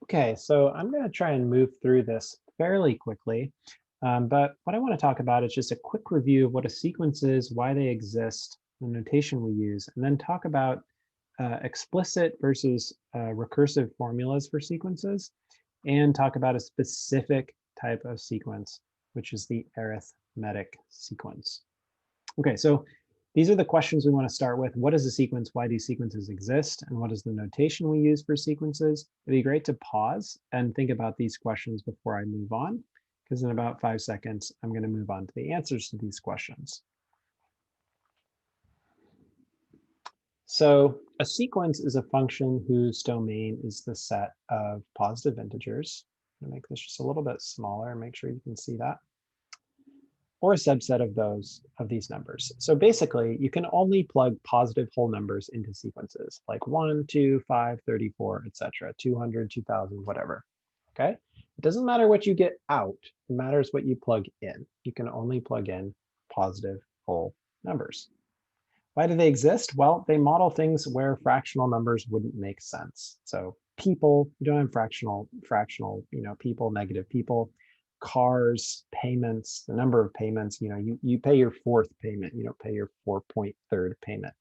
Okay, so I'm going to try and move through this fairly quickly. But what I want to talk about is just a quick review of what a sequence is, why they exist, the notation we use, and then talk about explicit versus recursive formulas for sequences, and talk about a specific type of sequence, which is the arithmetic sequence. Okay, so these are the questions we want to start with. What is a sequence? Why do sequences exist? And what is the notation we use for sequences? It'd be great to pause and think about these questions before I move on, because in about 5 seconds, I'm going to move on to the answers to these questions. So a sequence is a function whose domain is the set of positive integers. I'm going to make this just a little bit smaller, make sure you can see that, or a subset of these numbers. So basically, you can only plug positive whole numbers into sequences, like 1, 2, 5, 34, etc., 200, 2000, whatever. Okay? It doesn't matter what you get out. It matters what you plug in. You can only plug in positive whole numbers. Why do they exist? Well, they model things where fractional numbers wouldn't make sense. So people, you don't have fractional, people, negative people. Cars, payments, the number of payments, you pay your fourth payment, you don't pay your 4.3rd payment.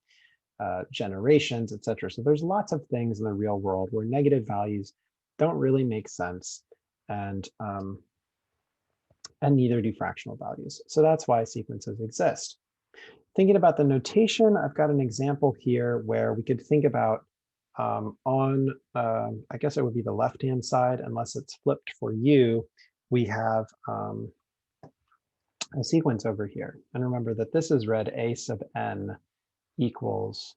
Generations, etc. So there's lots of things in the real world where negative values don't really make sense, and neither do fractional values. So that's why sequences exist. Thinking about the notation, I've got an example here where we could think about I guess it would be the left-hand side, unless it's flipped for you, we have a sequence over here. And remember that this is read a sub n equals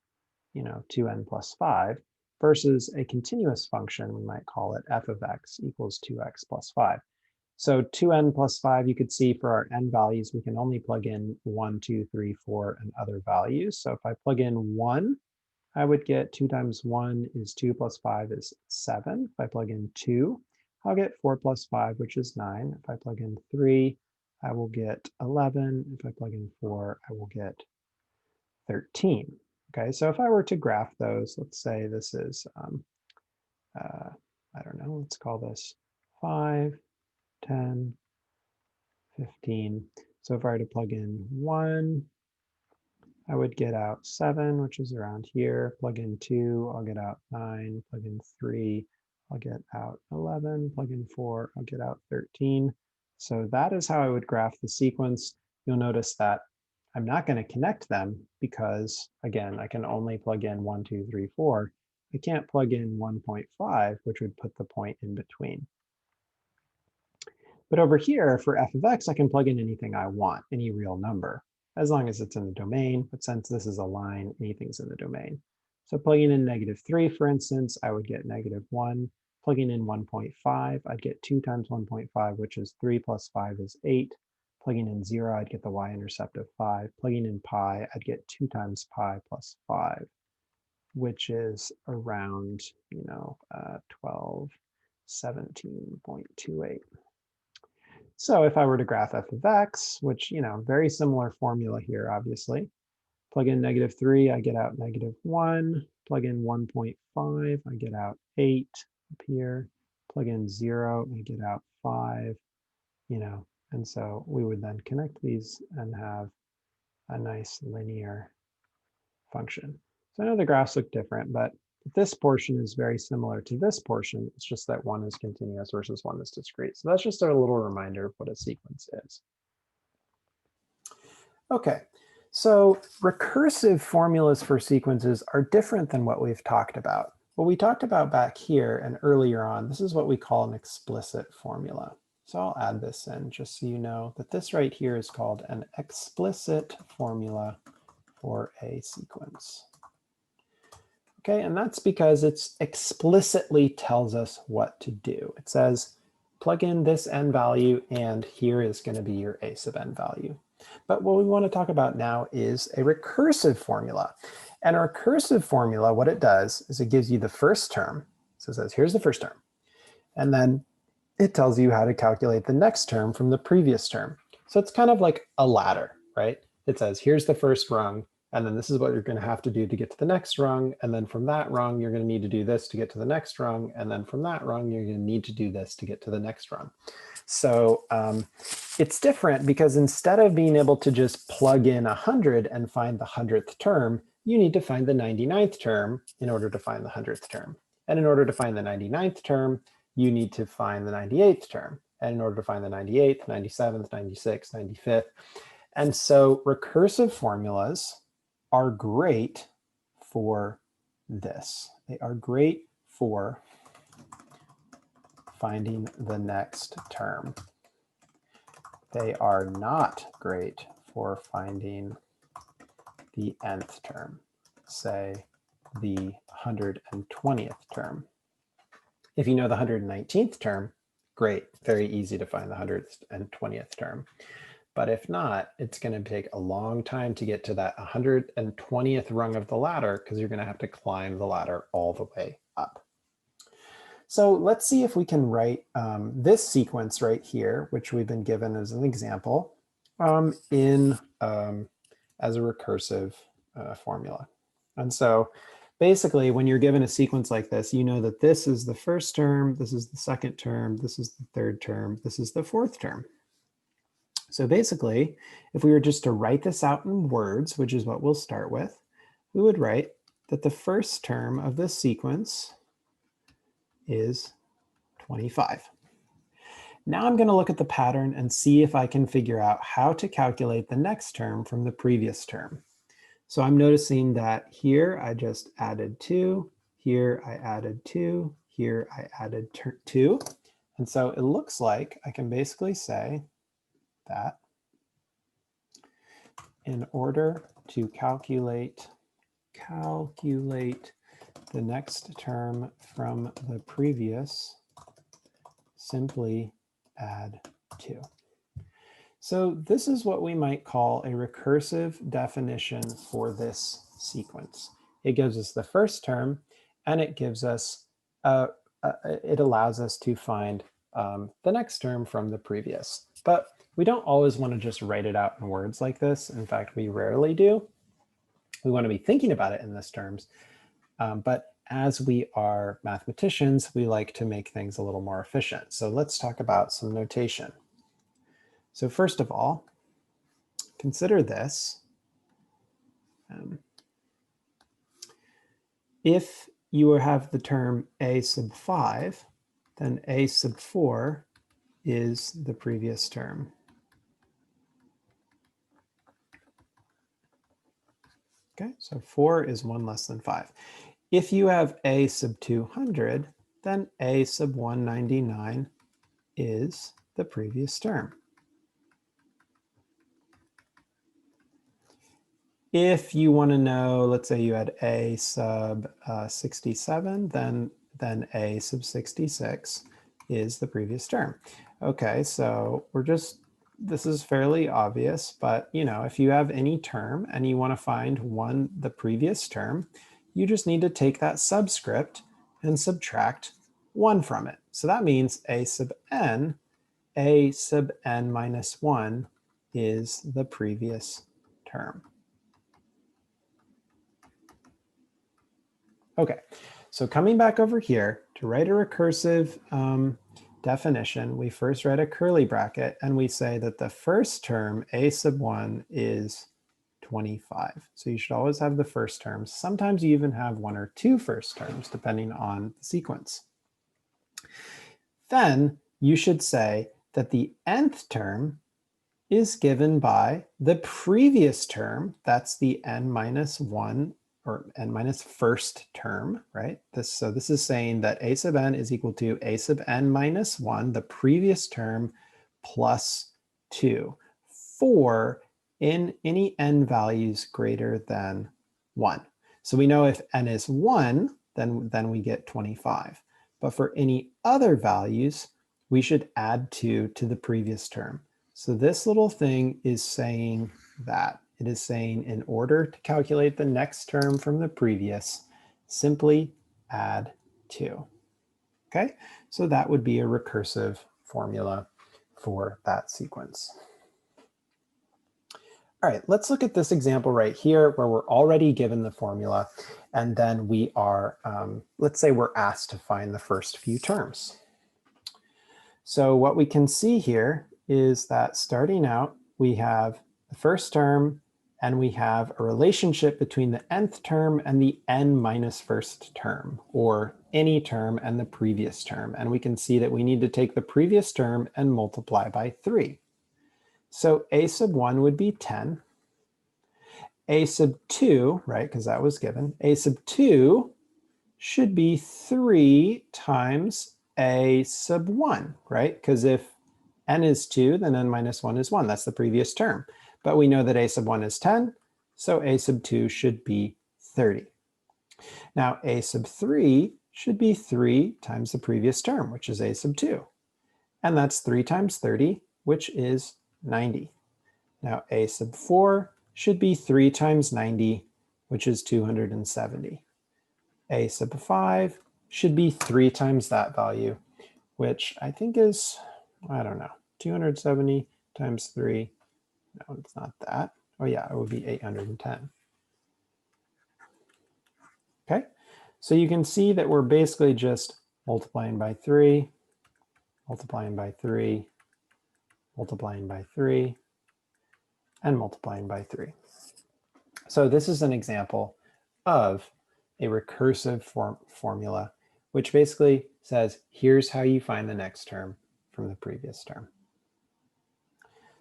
2n plus 5 versus a continuous function, we might call it f of x equals 2x plus 5. So 2n plus 5, you could see for our n values, we can only plug in 1, 2, 3, 4, and other values. So if I plug in 1, I would get 2 times 1 is 2 plus 5 is 7. If I plug in 2, I'll get 4 plus 5, which is 9. If I plug in 3, I will get 11. If I plug in 4, I will get 13. Okay, so if I were to graph those, let's say this is, I don't know, let's call this 5, 10, 15. So if I were to plug in 1, I would get out 7, which is around here. Plug in 2, I'll get out 9. Plug in 3, I'll get out 11. Plug in 4, I'll get out 13. So that is how I would graph the sequence. You'll notice that I'm not going to connect them because, again, I can only plug in 1, 2, 3, 4. I can't plug in 1.5, which would put the point in between. But over here, for f of x, I can plug in anything I want, any real number, as long as it's in the domain. But since this is a line, anything's in the domain. So plugging in -3, for instance, I would get -1. Plugging in 1.5, I'd get 2 times 1.5, which is 3 plus 5 is 8. Plugging in 0, I'd get the y-intercept of 5. Plugging in pi, I'd get 2 times pi plus 5, which is around, 12, 17.28. So if I were to graph f of x, which, very similar formula here, obviously. Plug in -3, I get out -1. Plug in 1.5, I get out 8 up here. Plug in 0, I get out 5, and so we would then connect these and have a nice linear function. So I know the graphs look different, but this portion is very similar to this portion. It's just that one is continuous versus one is discrete. So that's just a little reminder of what a sequence is. Okay, so recursive formulas for sequences are different than what we've talked about. What we talked about back here and earlier on, this is what we call an explicit formula. So I'll add this in just so you know that this right here is called an explicit formula for a sequence. Okay, and that's because it explicitly tells us what to do. It says, plug in this n value, and here is going to be your a sub n value. But what we want to talk about now is a recursive formula. And a recursive formula, what it does is it gives you the first term. So it says, here's the first term. And then it tells you how to calculate the next term from the previous term. So it's kind of like a ladder, right? It says, here's the first rung, And then this is what you're going to have to do to get to the next rung. And then from that rung, you're going to need to do this to get to the next rung. And then from that rung, you're going to need to do this to get to the next rung. So it's different because instead of being able to just plug in 100 and find the 100th term, you need to find the 99th term in order to find the 100th term. And in order to find the 99th term, you need to find the 98th term. And in order to find the 98th, 97th, 96th, 95th. And so recursive formulas are great for this. They are great for finding the next term. They are not great for finding the nth term, say the 120th term. If you know the 119th term, great, very easy to find the 120th term. But if not, it's going to take a long time to get to that 120th rung of the ladder because you're going to have to climb the ladder all the way up. So let's see if we can write this sequence right here, which we've been given as an example, as a recursive formula. And so basically, when you're given a sequence like this, you know that this is the first term, this is the second term, this is the third term, this is the fourth term. So basically, if we were just to write this out in words, which is what we'll start with, we would write that the first term of this sequence is 25. Now I'm going to look at the pattern and see if I can figure out how to calculate the next term from the previous term. So I'm noticing that here I just added 2, here I added 2, here I added 2. And so it looks like I can basically say that in order to calculate the next term from the previous, simply add 2. So this is what we might call a recursive definition for this sequence. It gives us the first term, and it gives us, it allows us to find the next term from the previous. But we don't always want to just write it out in words like this. In fact, we rarely do. We want to be thinking about it in this terms. But as we are mathematicians, we like to make things a little more efficient. So let's talk about some notation. So first of all, consider this. If you have the term a sub 5, then a sub 4 is the previous term. Okay, so 4 is 1 less than 5. If you have a sub 200, then a sub 199 is the previous term. If you want to know, let's say you had a sub 67, then a sub 66 is the previous term. Okay, so this is fairly obvious, but if you have any term and you want to find the previous term, you just need to take that subscript and subtract 1 from it. So that means a sub n minus 1 is the previous term. Okay, so coming back over here to write a recursive definition, we first write a curly bracket and we say that the first term, a sub 1, is 25. So you should always have the first term. Sometimes you even have 1 or 2 first terms, depending on the sequence. Then you should say that the nth term is given by the previous term. That's the n minus 1 or n minus first term, right? So this is saying that a sub n is equal to a sub n minus 1, the previous term, plus 2, for in any n values greater than 1. So we know if n is 1, then we get 25. But for any other values, we should add 2 to the previous term. So this little thing is saying that. It is saying in order to calculate the next term from the previous, simply add 2. Okay, so that would be a recursive formula for that sequence. All right, let's look at this example right here where we're already given the formula, and then we are, let's say we're asked to find the first few terms. So what we can see here is that starting out, we have the first term, and we have a relationship between the nth term and the n minus first term, or any term and the previous term. And we can see that we need to take the previous term and multiply by 3. So a sub 1 would be 10. A sub 2, right, because that was given, a sub 2 should be 3 times a sub 1, right? Because if n is 2, then n minus 1 is 1. That's the previous term. But we know that a sub 1 is 10, so a sub 2 should be 30. Now a sub 3 should be 3 times the previous term, which is a sub 2. And that's 3 times 30, which is 90. Now a sub 4 should be 3 times 90, which is 270. A sub 5 should be 3 times that value, which I think is, I don't know, 270 times 3. No, it's not that. Oh yeah, it would be 810. Okay, so you can see that we're basically just multiplying by 3, multiplying by 3, multiplying by 3, and multiplying by 3. So this is an example of a recursive formula, which basically says, here's how you find the next term from the previous term.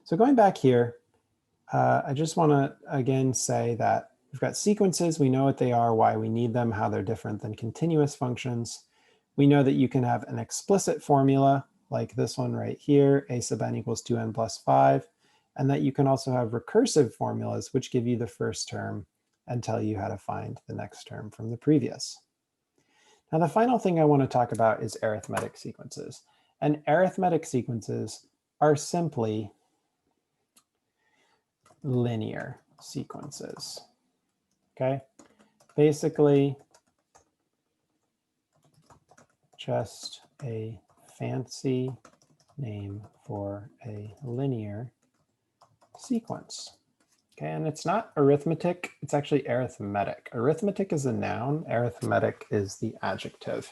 So going back here, I just want to again say that we've got sequences. We know what they are, why we need them, how they're different than continuous functions. We know that you can have an explicit formula like this one right here, a sub n equals 2n plus 5, and that you can also have recursive formulas which give you the first term and tell you how to find the next term from the previous. Now the final thing I want to talk about is arithmetic sequences. And arithmetic sequences are simply linear sequences, okay? Basically, just a fancy name for a linear sequence, okay? And it's not arithmetic, it's actually arithmetic. Arithmetic is a noun, arithmetic is the adjective.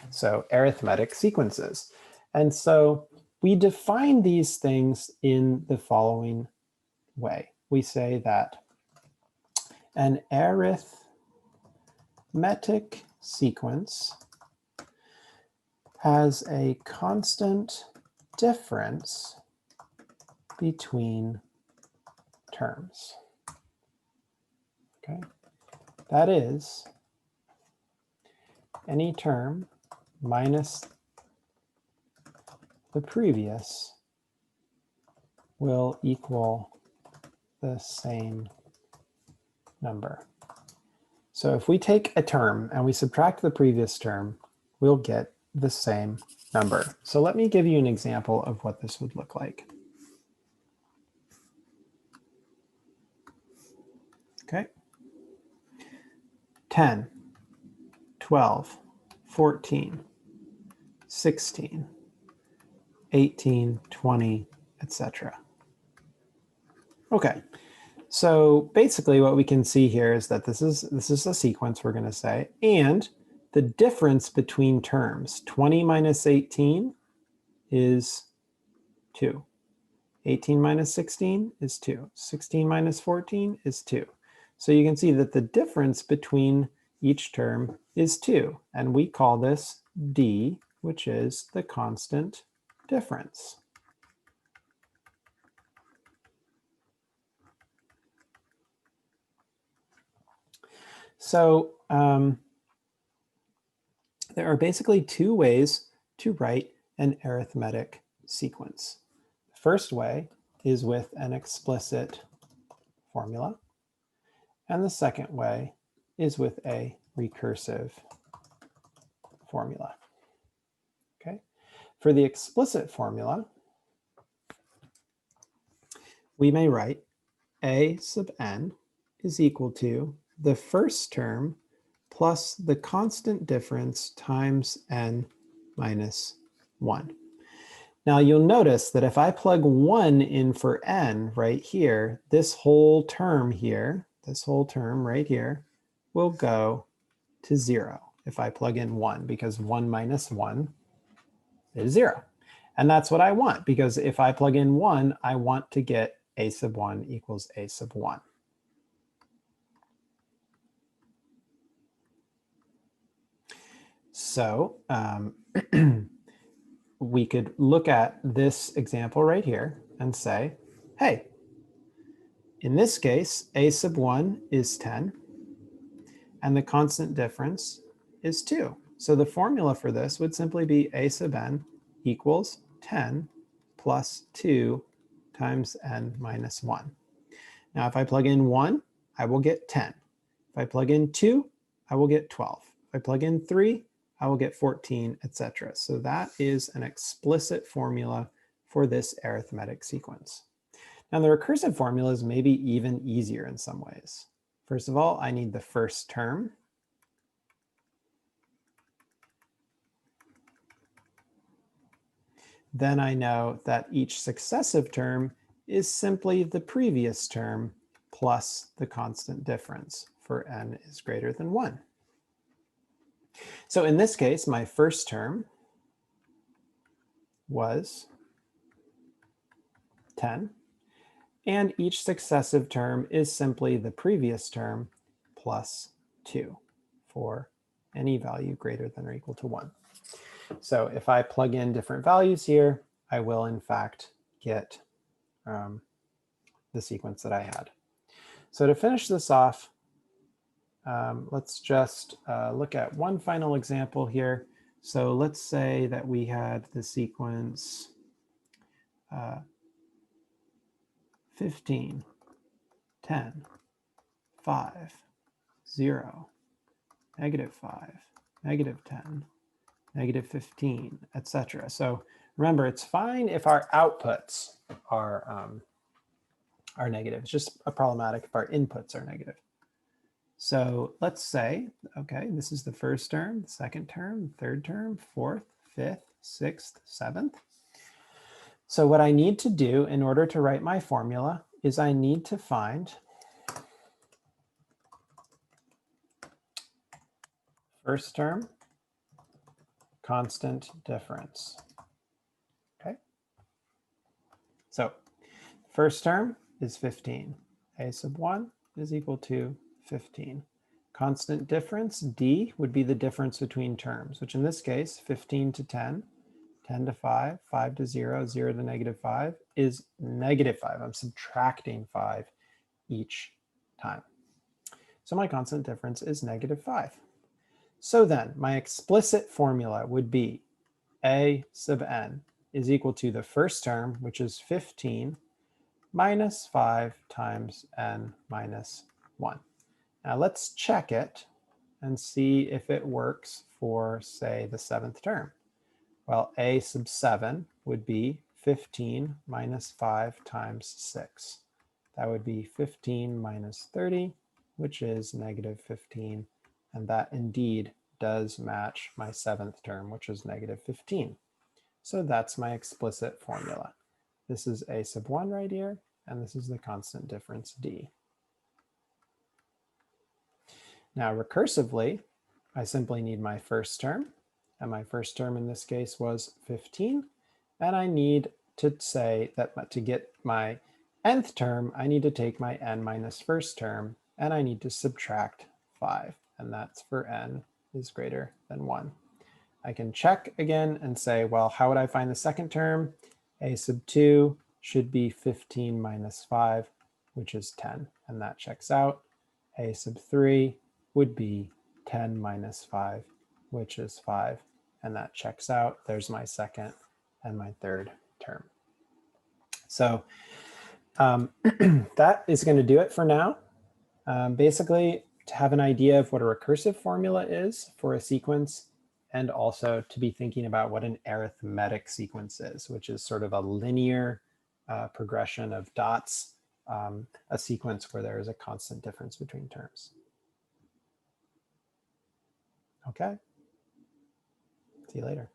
So arithmetic sequences. And so we define these things in the following way. We say that an arithmetic sequence has a constant difference between terms. Okay, that is any term minus the previous will equal the same number. So if we take a term and we subtract the previous term, we'll get the same number. So let me give you an example of what this would look like. Okay. 10, 12, 14, 16, 18, 20, etc. Okay, so basically what we can see here is that this is a sequence, we're going to say, and the difference between terms, 20 minus 18 is 2. 18 minus 16 is 2. 16 minus 14 is 2. So you can see that the difference between each term is 2, and we call this d, which is the constant difference. So there are basically two ways to write an arithmetic sequence. The first way is with an explicit formula, and the second way is with a recursive formula. Okay, for the explicit formula, we may write a sub n is equal to the first term plus the constant difference times n minus 1. Now you'll notice that if I plug 1 in for n right here, this whole term here, this whole term right here, will go to 0 if I plug in 1, because 1 minus 1 is 0. And that's what I want, because if I plug in 1, I want to get a sub 1 equals a sub 1. So we could look at this example right here and say, hey, in this case, a sub 1 is 10, and the constant difference is 2. So the formula for this would simply be a sub n equals 10 plus 2 times n minus 1. Now, if I plug in 1, I will get 10. If I plug in 2, I will get 12. If I plug in 3, I will get 14, etc. So that is an explicit formula for this arithmetic sequence. Now, the recursive formula is maybe even easier in some ways. First of all, I need the first term. Then I know that each successive term is simply the previous term plus the constant difference for n is greater than 1. So in this case, my first term was 10, and each successive term is simply the previous term plus 2 for any value greater than or equal to 1. So if I plug in different values here, I will in fact get the sequence that I had. So to finish this off, let's just look at one final example here. So let's say that we had the sequence 15, 10, 5, 0, -5, -10, -15, etc. So remember, it's fine if our outputs are negative. It's just problematic if our inputs are negative. So let's say, okay, this is the first term, the second term, third term, fourth, fifth, sixth, seventh. So what I need to do in order to write my formula is I need to find first term, constant difference. Okay. So first term is 15. A sub 1 is equal to 15. Constant difference, d, would be the difference between terms, which in this case, 15 to 10, 10 to 5, 5 to 0, 0 to -5 is -5. I'm subtracting 5 each time. So my constant difference is -5. So then my explicit formula would be a sub n is equal to the first term, which is 15, minus 5 times n minus 1. Now let's check it and see if it works for, say, the seventh term. Well, a sub 7 would be 15 minus 5 times 6. That would be 15 minus 30, which is -15. And that indeed does match my seventh term, which is -15. So that's my explicit formula. This is a sub 1 right here, and this is the constant difference d. Now recursively, I simply need my first term, and my first term in this case was 15, and I need to say that to get my nth term, I need to take my n minus first term, and I need to subtract 5, and that's for n is greater than 1. I can check again and say, well, how would I find the second term? A sub 2 should be 15 minus 5, which is 10, and that checks out. A sub 3 would be 10 minus 5, which is 5, and that checks out. There's my second and my third term. So that is going to do it for now. Basically, to have an idea of what a recursive formula is for a sequence, and also to be thinking about what an arithmetic sequence is, which is sort of a linear progression of dots, a sequence where there is a constant difference between terms. Okay, see you later.